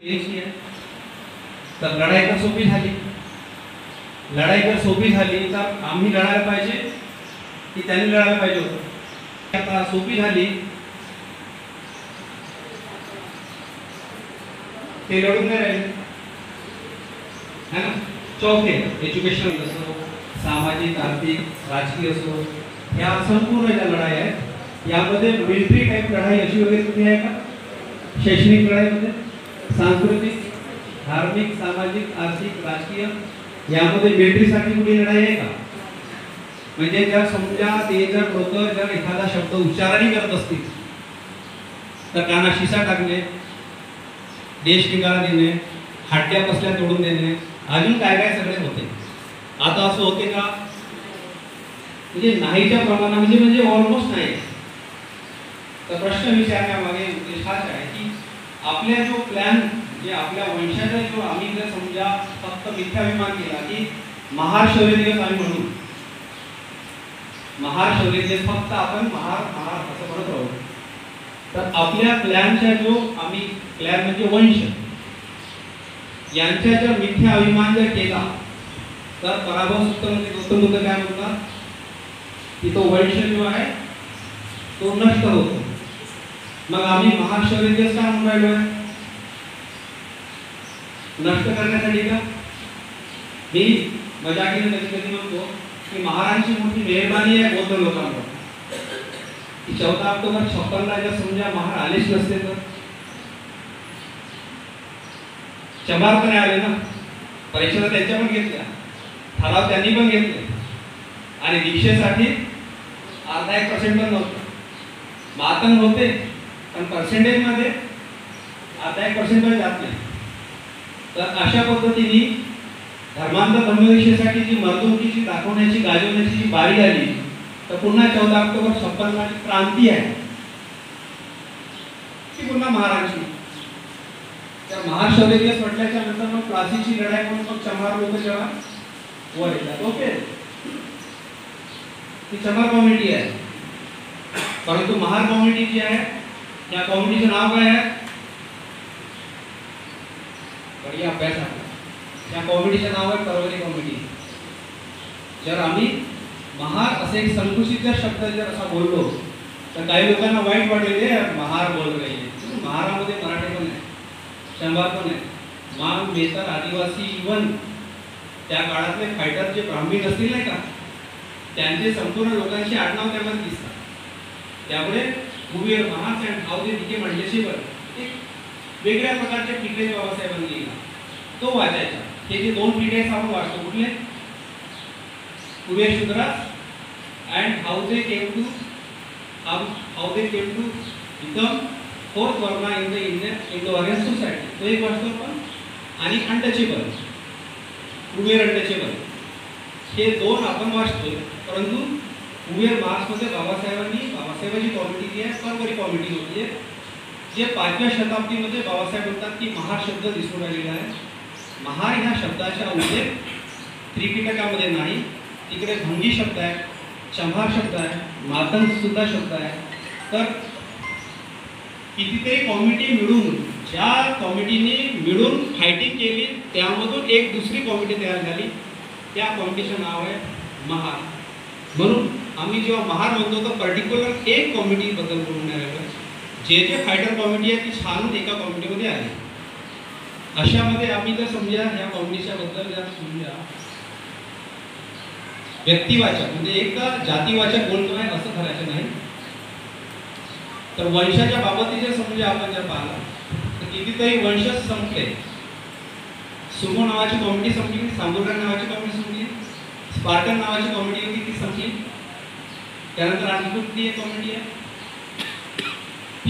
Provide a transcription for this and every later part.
तर लढाई तर सोपी झाली, तर आम्ही लढायला पाहिजे की त्यांनी लढायला पाहिजे होतं. आता सोपी झाली ते लढून नाही राहिले है ना. चौथे एज्युकेशन असो, सामाजिक आर्थिक राजकीय असो, या संपूर्ण ज्या लढाई आहेत यामध्ये मिलिटरी टाईप लढाई अशी वगैरे कुठे आहे का? शैक्षणिक लढाईमध्ये, सांस्कृतिक, धार्मिक, सामाजिक, आर्थिक, राजकीय यामध्ये मिलिटरीसाठी कुठे लढाई आहे का? म्हणजे जर समजा ते जर लोक जर एखादा शब्द उच्चारही करत असतील तर काना शिसा टाकणे, देश निकाला देणे, हाट्या कसल्या तोडून देणे, अजून काय काय सगळे होते. आता असं होते का? म्हणजे नाहीच्या प्रमाणामध्ये म्हणजे ऑलमोस्ट नाही. तर प्रश्न विचारण्यामागे उद्देश हाच आहे की आपल्या जो प्लॅन जे आपल्या वंशाचा जो आम्ही जर समजा फक्त मिथ्याभिमान केला की महार शौर्य दिवस आम्ही म्हणू, महार शौर्य दिवस फक्त आपण महार महार असं म्हणत राहू, तर आपल्या प्लॅनचा जो आम्ही प्लॅन म्हणजे वंश यांच्या जर मिथ्या अभिमान जर केला तर पराभव सूत्रामध्ये गौतम बुद्ध काय म्हणतात की तो वंश जो आहे तो नष्ट होतो. मग आम्ही महार शौर्य दिवस का म्हणून राहिलो आहे? नष्ट करण्यासाठी का? मी मजाकीने कधी कधी म्हणतो की महाराजांची मोठी मेहरबानी आहे बौद्ध लोकांवर की 14 ऑक्टोबर 56 ला जर समजा महार आलेच नसते तर चमार पण आले ना, परीक्षा त्यांच्या पण घेतल्या, ठराव त्यांनी पण घेतले आणि दीक्षेसाठी 0.5% पण नव्हतं. मातंग होते पण पर्सेंटेज मध्ये 0.5% पण जात नाही. तर अशा पद्धतीने धर्मांतर धर्मदीक्षेसाठी जी मर्दुकीची दाखवण्याची गाजवण्याची जी बारी आली तर पुन्हा 14 ऑक्टोबर 56 ला क्रांती आहे ती पुन्हा महाराजांची. त्या महार शौर्य दिवस म्हटल्याच्या नंतर मग प्लासीची लढाई म्हणून मग चमार लोक जेव्हा वर येतात, ओके ती चमार कॉमिटी आहे. परंतु महार कॉमिटी जी आहे त्या कॉमिटीचं नाव काय आहे? बढिया अभ्यास आहे. त्या कॉमिटीचं नाव आहे परवरी कॉमिटी. जर आम्ही महार असे एक संकुचित जर शब्द जर असा बोललो तर काही लोकांना वाईट वाटेल, महार बोल रही है. महारामध्ये मराठी पण आहे, शंभर पण आहे, मांग मेहतर आदिवासी, इवन त्या काळातले फायटर जे ब्राह्मण असतील नाही का त्यांचे संपूर्ण लोकांची आडनाव त्यामध्ये दिसतात. त्यामुळे Kuber Mahar and how they became undesirable एक वेगळ्या प्रकारचे पिढे बाबासाहेबांनी लिहिला तो वाचायचा. हे जे 2 पिढे आपण वाचतो कुठले? कुबेर Shudras and how they came to become fourth varna in the Indo Aryan society तो एक वाचतो आपण. आणि अनटचेबल, कुबेर अनटचेबल हे 2 आपण वाचतोय. परंतु कुबेर मार्क्समध्ये बाबासाहेबांची कॉमिटी जी आहे परवरी कॉमिटी होती आहे जे 5व्या शताब्दीमध्ये बाबासाहेब म्हणतात की महार शब्द दिसून आलेला आहे. महार ह्या शब्दाचा उल्लेख त्रिपिटकामध्ये नाही, तिकडे भंगी शब्द आहे, चंभार शब्द आहे, मातंग सुद्धा शब्द आहे. तर कितीतरी कॉमिटी मिळून ज्या कॉमिटीने मिळून फायटिंग केली त्यामधून एक दुसरी कॉमिटी तयार झाली, त्या कॉमिटीचं नाव आहे महार. म्हणून आम्ही जेव्हा महार म्हणतो तर पर्टिक्युलर एक कॉमिटी बद्दल बोलून राहिलो. जे फायटर कॉमिटी आहे ती छान एका कॉमिटीमध्ये आली. अशामध्ये आम्ही जर समजा ह्या कॉमिटीच्या बद्दल जर समजा व्यक्तिवाचक म्हणजे एक जातीवाचक बोलतो आहे असं करायचं नाही. तर वंशाच्या बाबतीत जर समजा आपण जर पाहिलं तर कितीतरी वंश संपले. सुमो नावाची कॉमिटी संपली, सांबुर्गन नावाची कॉमिटी संपली, स्पार्टन नावाची कॉमिटी होती ती संपली. त्यानंतर आणखी कुठली एक कॉमिटी आहे?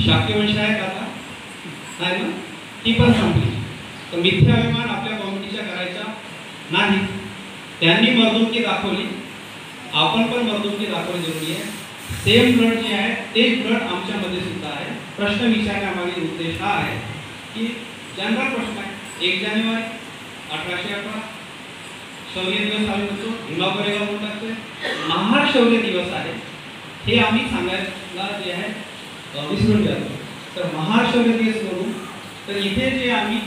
शाक्य वंश आहे का आता? नाही ना, ती पण संपली. तर मिथ्याभिमान आपल्या कॉमिटीच्या करायचा नाही. त्यांनी मर्दुकी दाखवली, आपण पण मर्दुकी दाखवली जरुरी आहे. सेम ब्लड जे आहे तेच ब्लड आमच्यामध्ये सुद्धा आहे. प्रश्न विचारण्यामागे उद्देश हा आहे की जनरल प्रश्न आहे 1 जानेवारी 1811 शौर्य दिवस आम्ही म्हणतो, भीमा कोरेगाव म्हणतात ते महार शौर्य दिवस आहे हे आम्ही सांगायला जे आहे विसरून जातो. तर महार शौर्य दिवस म्हणून तर इथे जे आम्ही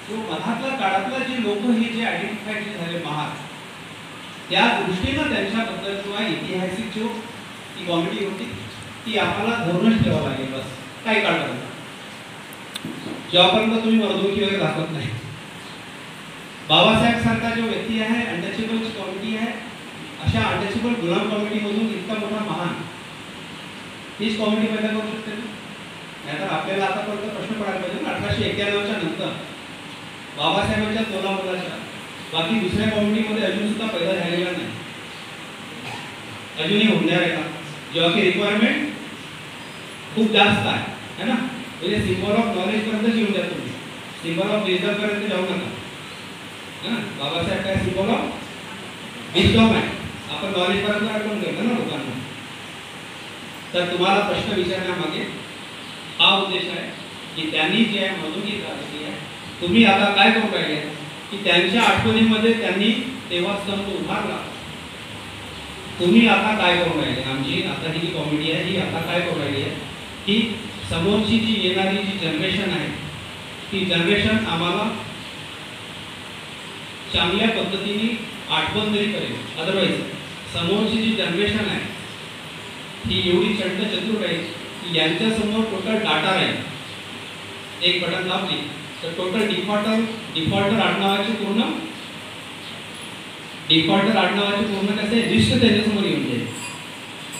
जो मधातल्या काळातला जे लोक हे जे आयडेंटिफाय झाले महार, त्या दृष्टीनं त्यांच्याबद्दल किंवा ऐतिहासिक जो ती कॉमेडी होती ती आम्हाला धरूनच ठेवावं लागेल. बस काही काढलं जेव्हापर्यंत तुम्ही मर्दुकी वगैरे दाखवत नाही. बाबासाहेब सारखा जो व्यक्ती आहे, अनटचेबल कॉमेडी आहे, अशा अनटचेबल गुलाम कॉमेडीमधून इतका मोठा महान हीच कॉमेडी पैदा करू शकते ना. नाहीतर आपल्याला आतापर्यंत प्रश्न पडायला पाहिजे 1891च्या नंतर बाबासाहेबांच्या तोलामोलाच्या बाकी दुसऱ्या कॉमेडीमध्ये अजून सुद्धा पैदा झालेला नाही, अजूनही होणार आहे का, जेव्हा की रिक्वायरमेंट खूप जास्त आहे ना. म्हणजे सिम्बॉल ऑफ नॉलेज पर्यंत येऊन द्या तुम्ही, सिम्बॉल ऑफ लेजर पर्यंत जाऊ नका. बाबासाहेब काय सिम्बॉल ऑफ विस्डॉम आहे, आपण नॉलेज पर्यंत अडकून करतो ना लोकांना. तर तुम्हाला प्रश्न विचारण्यामागे हा उद्देश आहे की त्यांनी जे आहे मधुकी केली आहे, तुम्ही आता काय करू राहिले की त्यांच्या आठवणीमध्ये त्यांनी तेव्हा स्तंभ उभारला, तुम्ही आता काय करू राहिले. आमची आता ही जी कॉमेडी आहे ही आता काय करू राहिली आहे की समोरची जी येणारी जी जनरेशन आहे ती जनरेशन आम्हाला चांगल्या पद्धतीने आठवण तरी करेल. अदरवाईज समोरची जी जनरेशन आहे ही एवढी चंड चतुर राहील की यांच्यासमोर टोटल डाटा राहील. एक बटन दाबली तर टोटल डिफॉल्टर आडनावाचे पूर्ण कसे लिस्ट त्यांच्यासमोर येऊन जाईल.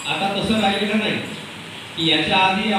आता तसं राहिलेलं नाही की याच्या आधी